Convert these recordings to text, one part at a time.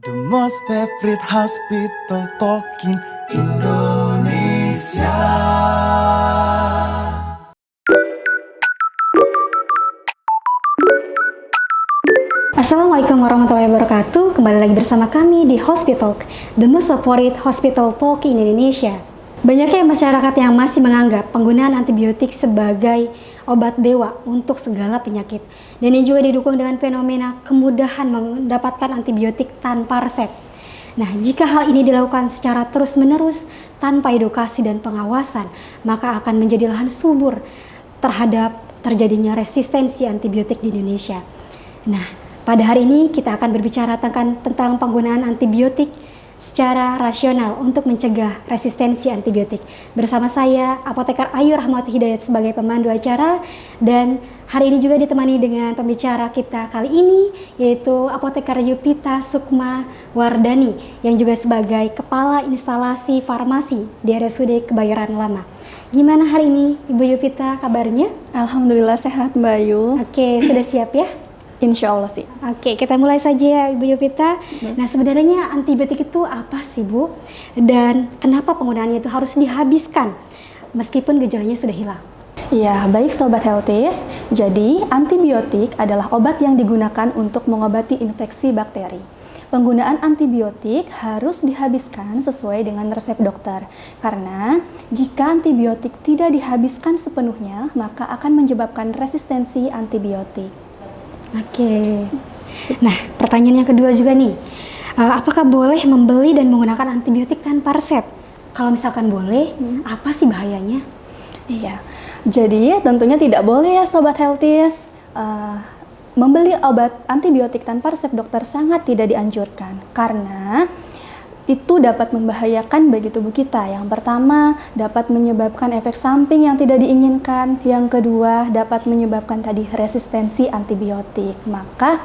The most favorite hospital talk in Indonesia. Assalamualaikum warahmatullahi wabarakatuh. Kembali lagi bersama kami di Hospital, the most favorite hospital talk in Indonesia. Banyaknya masyarakat yang masih menganggap penggunaan antibiotik sebagai obat dewa untuk segala penyakit. Dan ini juga didukung dengan fenomena kemudahan mendapatkan antibiotik tanpa resep. Nah, jika hal ini dilakukan secara terus-menerus tanpa edukasi dan pengawasan, maka akan menjadi lahan subur terhadap terjadinya resistensi antibiotik di Indonesia. Nah, pada hari ini kita akan berbicara tentang penggunaan antibiotik secara rasional untuk mencegah resistensi antibiotik. Bersama saya, Apoteker Ayu Rahmawati Hidayat sebagai pemandu acara, dan hari ini juga ditemani dengan pembicara kita kali ini, yaitu Apoteker Yupita Sukma Wardani, yang juga sebagai Kepala Instalasi Farmasi di RSUD Kebayoran Lama. Gimana hari ini Ibu Yupita kabarnya? Alhamdulillah sehat Mbak Ayu. Oke, sudah siap ya? Insya Allah sih. Oke, kita mulai saja ya Ibu Yupita. Nah, sebenarnya antibiotik itu apa sih Bu? Dan kenapa penggunaannya itu harus dihabiskan meskipun gejalanya sudah hilang? Ya, baik Sobat Healthies. Jadi, antibiotik adalah obat yang digunakan untuk mengobati infeksi bakteri. Penggunaan antibiotik harus dihabiskan sesuai dengan resep dokter. Karena jika antibiotik tidak dihabiskan sepenuhnya, maka akan menyebabkan resistensi antibiotik. Oke. Nah, pertanyaan yang kedua juga nih. Apakah boleh membeli dan menggunakan antibiotik tanpa resep? Kalau misalkan boleh, apa sih bahayanya? Iya, jadi tentunya tidak boleh ya Sobat Healthies. Membeli obat antibiotik tanpa resep dokter sangat tidak dianjurkan. Karena itu dapat membahayakan bagi tubuh kita. Yang pertama, dapat menyebabkan efek samping yang tidak diinginkan. Yang kedua, dapat menyebabkan tadi resistensi antibiotik. Maka,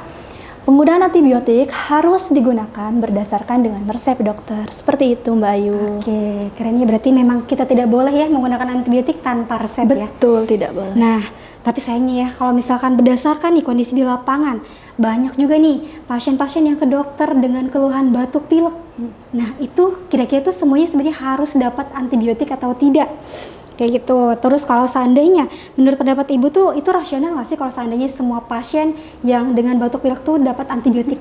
penggunaan antibiotik harus digunakan berdasarkan dengan resep dokter. Seperti itu Mbak Ayu. Oke, kerennya berarti memang kita tidak boleh ya menggunakan antibiotik tanpa resep ya? Betul, tidak boleh. Nah, tapi sayangnya ya kalau misalkan berdasarkan nih kondisi di lapangan, banyak juga nih pasien-pasien yang ke dokter dengan keluhan batuk pilek. Nah, itu kira-kira tuh semuanya sebenarnya harus dapat antibiotik atau tidak? Kayak gitu. Terus kalau seandainya menurut pendapat Ibu tuh itu rasional nggak sih kalau seandainya semua pasien yang dengan batuk pilek tuh dapat antibiotik?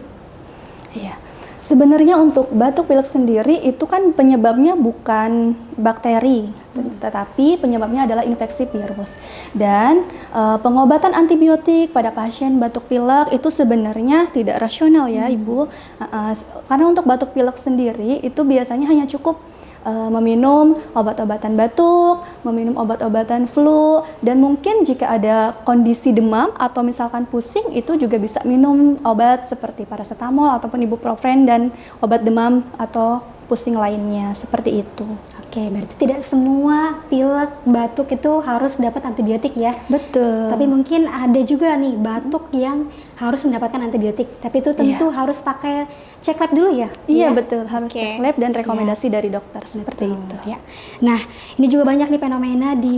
Iya. Sebenarnya untuk batuk pilek sendiri itu kan penyebabnya bukan bakteri, tetapi penyebabnya adalah infeksi virus. Dan pengobatan antibiotik pada pasien batuk pilek itu sebenarnya tidak rasional ya Ibu. Karena untuk batuk pilek sendiri itu biasanya hanya cukup meminum obat-obatan batuk, meminum obat-obatan flu, dan mungkin jika ada kondisi demam atau misalkan pusing itu juga bisa minum obat seperti paracetamol ataupun ibuprofen dan obat demam atau pusing lainnya, seperti itu. Oke, berarti tidak semua pilek, batuk itu harus dapat antibiotik ya? Betul. Tapi mungkin ada juga nih batuk yang harus mendapatkan antibiotik, tapi itu tentu harus pakai cek lab dulu ya? Iya, betul, harus cek lab dan Siap. rekomendasi dari dokter, seperti itu. Ya. Nah, ini juga banyak nih fenomena di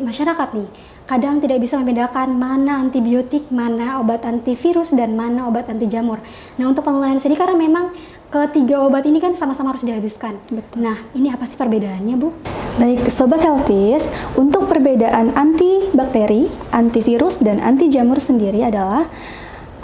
masyarakat nih. Kadang tidak bisa membedakan mana antibiotik, mana obat antivirus, dan mana obat anti jamur. Nah, untuk penggunaan sendiri karena memang ketiga obat ini kan sama-sama harus dihabiskan. Betul. Nah, ini apa sih perbedaannya, Bu? Baik, Sobat Healthies, untuk perbedaan antibakteri, antivirus, dan anti jamur sendiri adalah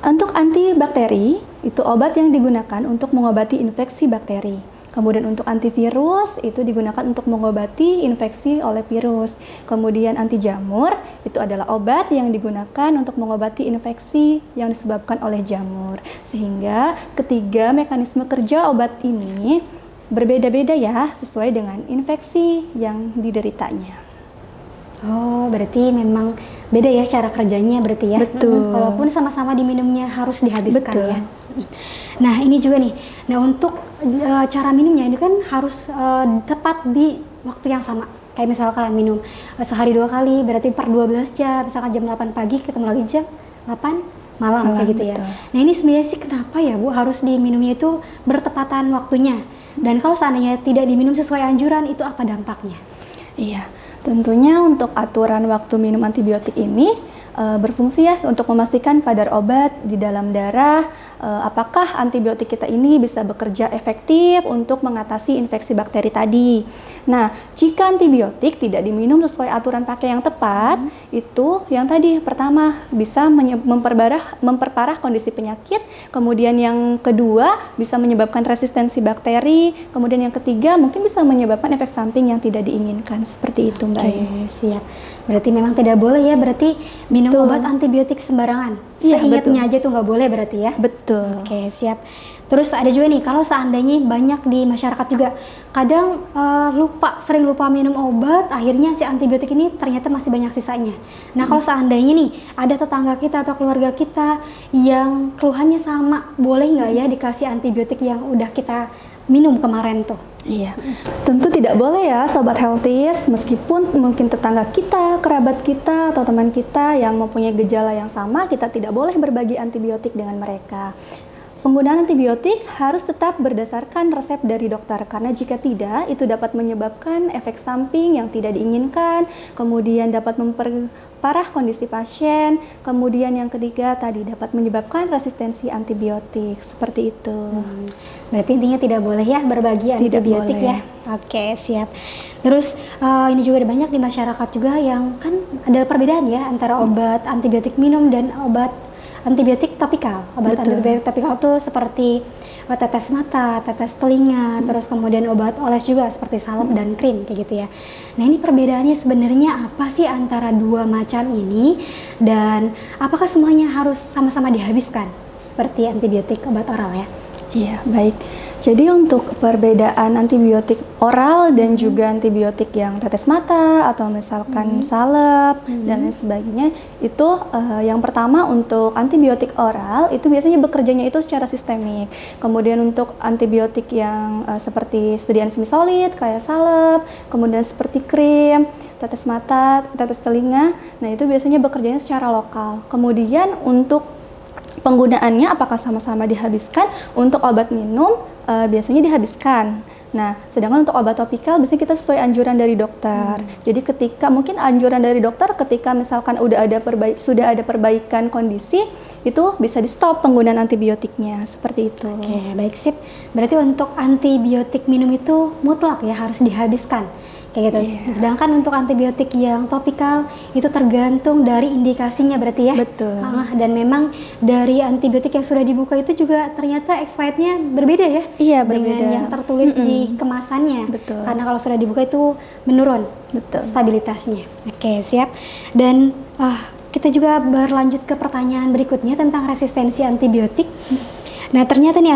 untuk antibakteri, itu obat yang digunakan untuk mengobati infeksi bakteri. Kemudian untuk antivirus, itu digunakan untuk mengobati infeksi oleh virus. Kemudian anti jamur, itu adalah obat yang digunakan untuk mengobati infeksi yang disebabkan oleh jamur. Sehingga ketiga mekanisme kerja obat ini berbeda-beda ya, sesuai dengan infeksi yang dideritanya. Oh, berarti memang beda ya cara kerjanya berarti ya? Betul. Walaupun sama-sama diminumnya harus dihabiskan. Betul. Ya. Nah, ini juga nih. Nah, untuk cara minumnya ini kan harus tepat di waktu yang sama. Kayak misalkan minum sehari 2 kali, berarti per 12 jam. Misalkan jam 8 pagi ketemu lagi jam 8 malam kayak gitu ya. Betul. Nah, ini sebenarnya sih kenapa ya Bu harus diminumnya itu bertepatan waktunya? Dan kalau seandainya tidak diminum sesuai anjuran, itu apa dampaknya? Iya, tentunya untuk aturan waktu minum antibiotik ini berfungsi ya untuk memastikan kadar obat di dalam darah apakah antibiotik kita ini bisa bekerja efektif untuk mengatasi infeksi bakteri tadi. Nah, jika antibiotik tidak diminum sesuai aturan pakai yang tepat, itu yang tadi pertama bisa memperparah kondisi penyakit, kemudian yang kedua bisa menyebabkan resistensi bakteri, kemudian yang ketiga mungkin bisa menyebabkan efek samping yang tidak diinginkan. Seperti itu, Mbak Ayu. Siap. Berarti memang tidak boleh ya, berarti minum obat antibiotik sembarangan. Iya, Seingatnya aja tuh nggak boleh berarti ya. Betul. Oke, siap. Terus ada juga nih, kalau seandainya banyak di masyarakat juga kadang sering lupa minum obat, akhirnya si antibiotik ini ternyata masih banyak sisanya. Nah, kalau seandainya nih ada tetangga kita atau keluarga kita yang keluhannya sama, boleh nggak ya dikasih antibiotik yang udah kita minum kemarin tuh? Iya, tentu tidak boleh ya Sobat Healthies, meskipun mungkin tetangga kita, kerabat kita, atau teman kita yang mempunyai gejala yang sama, kita tidak boleh berbagi antibiotik dengan mereka. Penggunaan antibiotik harus tetap berdasarkan resep dari dokter, karena jika tidak, itu dapat menyebabkan efek samping yang tidak diinginkan, kemudian dapat memperparah kondisi pasien, kemudian yang ketiga tadi dapat menyebabkan resistensi antibiotik, seperti itu. Berarti intinya tidak boleh ya berbagi antibiotik ya. Oke, siap. Terus ini juga ada banyak di masyarakat juga yang kan ada perbedaan ya antara obat antibiotik minum dan obat antibiotik topikal. Obat antibiotik topikal tuh seperti tetes mata, tetes telinga, terus kemudian obat oles juga seperti salep dan krim kayak gitu ya. Nah, ini perbedaannya sebenarnya apa sih antara dua macam ini, dan apakah semuanya harus sama-sama dihabiskan seperti antibiotik obat oral ya? Iya, baik. Jadi untuk perbedaan antibiotik oral dan juga antibiotik yang tetes mata atau misalkan salep dan lain sebagainya, itu yang pertama untuk antibiotik oral itu biasanya bekerjanya itu secara sistemik. Kemudian untuk antibiotik yang seperti sediaan semisolid kayak salep, kemudian seperti krim, tetes mata, tetes telinga, nah itu biasanya bekerjanya secara lokal. Kemudian untuk penggunaannya apakah sama-sama dihabiskan? Untuk obat minum biasanya dihabiskan. Nah, sedangkan untuk obat topikal biasanya kita sesuai anjuran dari dokter. Jadi ketika mungkin anjuran dari dokter ketika misalkan sudah ada perbaikan kondisi, itu bisa di stop penggunaan antibiotiknya, seperti itu. Oke, baik, sip. Berarti untuk antibiotik minum itu mutlak ya harus dihabiskan. Kayak gitu. Sedangkan untuk antibiotik yang topikal itu tergantung dari indikasinya berarti ya. Betul. Dan memang dari antibiotik yang sudah dibuka itu juga ternyata expirednya berbeda ya. Iya, berbeda. Dengan yang tertulis di kemasannya. Betul. Karena kalau sudah dibuka itu menurun. Betul. Stabilitasnya. Oke, siap. Dan kita juga berlanjut ke pertanyaan berikutnya tentang resistensi antibiotik. Nah, ternyata nih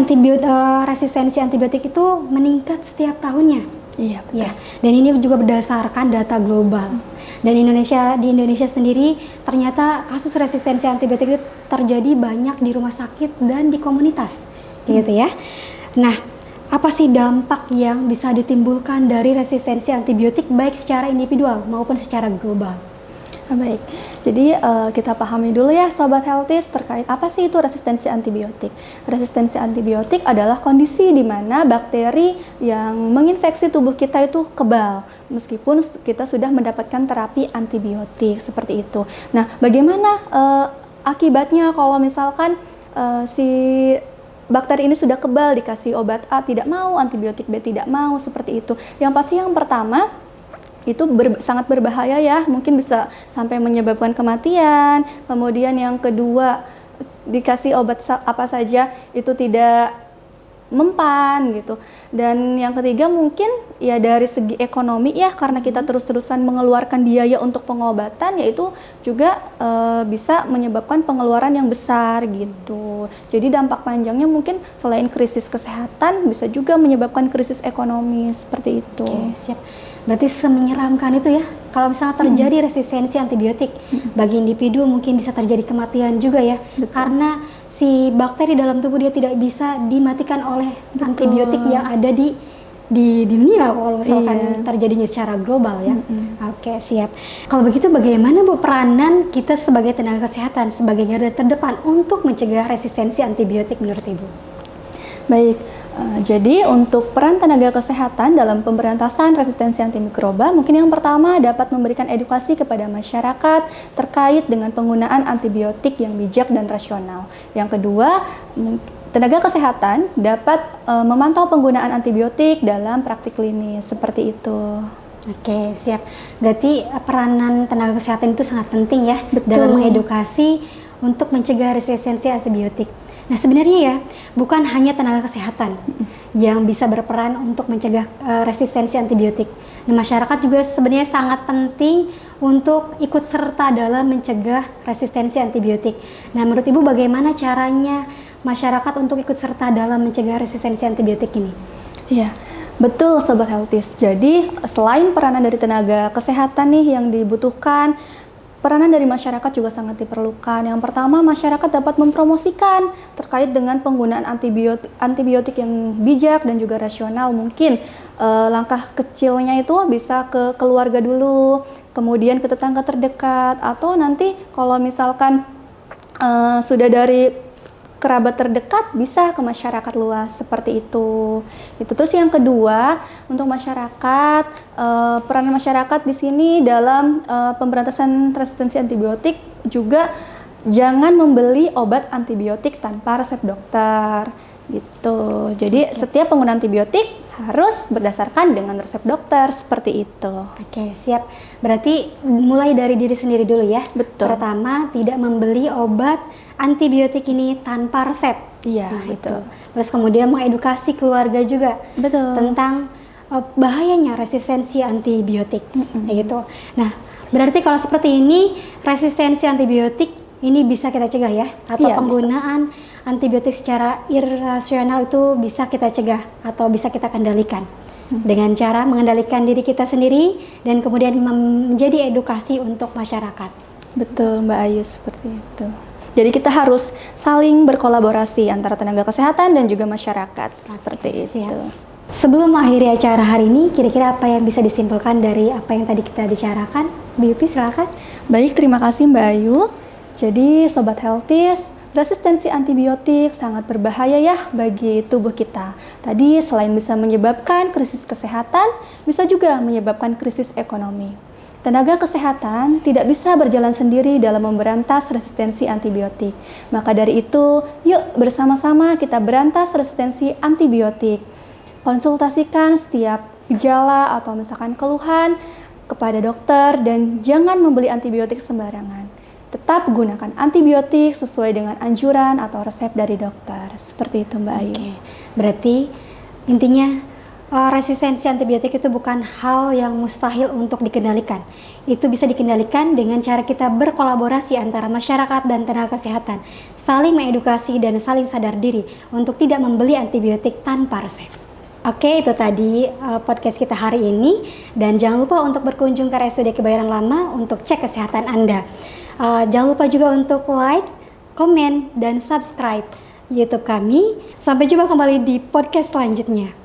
resistensi antibiotik itu meningkat setiap tahunnya. Iya, betul. Ya, dan ini juga berdasarkan data global. Dan di Indonesia sendiri ternyata kasus resistensi antibiotik itu terjadi banyak di rumah sakit dan di komunitas, gitu ya. Nah, apa sih dampak yang bisa ditimbulkan dari resistensi antibiotik baik secara individual maupun secara global? Baik, jadi kita pahami dulu ya Sobat Healthies terkait apa sih itu resistensi antibiotik. Resistensi antibiotik adalah kondisi di mana bakteri yang menginfeksi tubuh kita itu kebal meskipun kita sudah mendapatkan terapi antibiotik, seperti itu. Nah, bagaimana akibatnya kalau misalkan si bakteri ini sudah kebal, dikasih obat A tidak mau, antibiotik B tidak mau, seperti itu. Yang pasti yang pertama itu sangat berbahaya ya, mungkin bisa sampai menyebabkan kematian. Kemudian yang kedua, dikasih obat apa saja itu tidak mempan gitu. Dan yang ketiga mungkin ya dari segi ekonomi ya, karena kita terus-terusan mengeluarkan biaya untuk pengobatan, yaitu juga bisa menyebabkan pengeluaran yang besar gitu. Jadi dampak panjangnya mungkin selain krisis kesehatan bisa juga menyebabkan krisis ekonomi, seperti itu. Oke, siap. Berarti semenyeramkan itu ya kalau misalnya terjadi resistensi antibiotik. Bagi individu mungkin bisa terjadi kematian juga ya. Betul. Karena si bakteri dalam tubuh dia tidak bisa dimatikan oleh antibiotik yang ada di dunia kalau misalkan terjadinya secara global ya. Oke, siap. Kalau begitu bagaimana Bu peranan kita sebagai tenaga kesehatan sebagai garda terdepan untuk mencegah resistensi antibiotik menurut Ibu? Baik. Jadi untuk peran tenaga kesehatan dalam pemberantasan resistensi antimikroba, mungkin yang pertama dapat memberikan edukasi kepada masyarakat terkait dengan penggunaan antibiotik yang bijak dan rasional. Yang kedua, tenaga kesehatan dapat memantau penggunaan antibiotik dalam praktik klinis seperti itu. Oke, siap. Berarti peranan tenaga kesehatan itu sangat penting ya. Betul. Dalam mengedukasi untuk mencegah resistensi antibiotik. Nah, sebenarnya ya, bukan hanya tenaga kesehatan yang bisa berperan untuk mencegah resistensi antibiotik. Nah, masyarakat juga sebenarnya sangat penting untuk ikut serta dalam mencegah resistensi antibiotik. Nah, menurut Ibu bagaimana caranya masyarakat untuk ikut serta dalam mencegah resistensi antibiotik ini? Iya, betul Sobat Healthies. Jadi selain peranan dari tenaga kesehatan nih yang dibutuhkan, peranan dari masyarakat juga sangat diperlukan. Yang pertama, masyarakat dapat mempromosikan terkait dengan penggunaan antibiotik yang bijak dan juga rasional. Mungkin langkah kecilnya itu bisa ke keluarga dulu, kemudian ke tetangga terdekat, atau nanti kalau misalkan sudah dari kerabat terdekat bisa ke masyarakat luas seperti itu. Terus yang kedua, untuk masyarakat, peran masyarakat di sini dalam pemberantasan resistensi antibiotik juga jangan membeli obat antibiotik tanpa resep dokter gitu. Jadi setiap penggunaan antibiotik harus berdasarkan dengan resep dokter seperti itu. Oke, siap. Berarti mulai dari diri sendiri dulu ya. Betul. Pertama, tidak membeli obat antibiotik ini tanpa resep. Iya, nah, betul. Terus kemudian mengedukasi keluarga juga Betul. tentang bahayanya resistensi antibiotik, gitu. Nah, berarti kalau seperti ini resistensi antibiotik ini bisa kita cegah ya, atau Iya, penggunaan antibiotik secara irasional itu bisa kita cegah atau bisa kita kendalikan dengan cara mengendalikan diri kita sendiri dan kemudian menjadi edukasi untuk masyarakat. Betul Mbak Ayu, seperti itu. Jadi kita harus saling berkolaborasi antara tenaga kesehatan dan juga masyarakat, seperti itu. Siap. Sebelum mengakhiri acara hari ini, kira-kira apa yang bisa disimpulkan dari apa yang tadi kita bicarakan? Bu Yupi, silakan. Baik, terima kasih Mbak Ayu. Jadi Sobat Healthies, resistensi antibiotik sangat berbahaya ya bagi tubuh kita. Tadi selain bisa menyebabkan krisis kesehatan, bisa juga menyebabkan krisis ekonomi. Tenaga kesehatan tidak bisa berjalan sendiri dalam memberantas resistensi antibiotik. Maka dari itu, yuk bersama-sama kita berantas resistensi antibiotik. Konsultasikan setiap gejala atau misalkan keluhan kepada dokter dan jangan membeli antibiotik sembarangan. Tetap gunakan antibiotik sesuai dengan anjuran atau resep dari dokter. Seperti itu Mbak Ayu. Oke. Berarti intinya resistensi antibiotik itu bukan hal yang mustahil untuk dikendalikan. Itu bisa dikendalikan dengan cara kita berkolaborasi antara masyarakat dan tenaga kesehatan, saling mengedukasi dan saling sadar diri untuk tidak membeli antibiotik tanpa resep. Oke, itu tadi podcast kita hari ini, dan jangan lupa untuk berkunjung ke RSUD Kebayoran Lama untuk cek kesehatan Anda. Jangan lupa juga untuk like, komen, dan subscribe YouTube kami. Sampai jumpa kembali di podcast selanjutnya.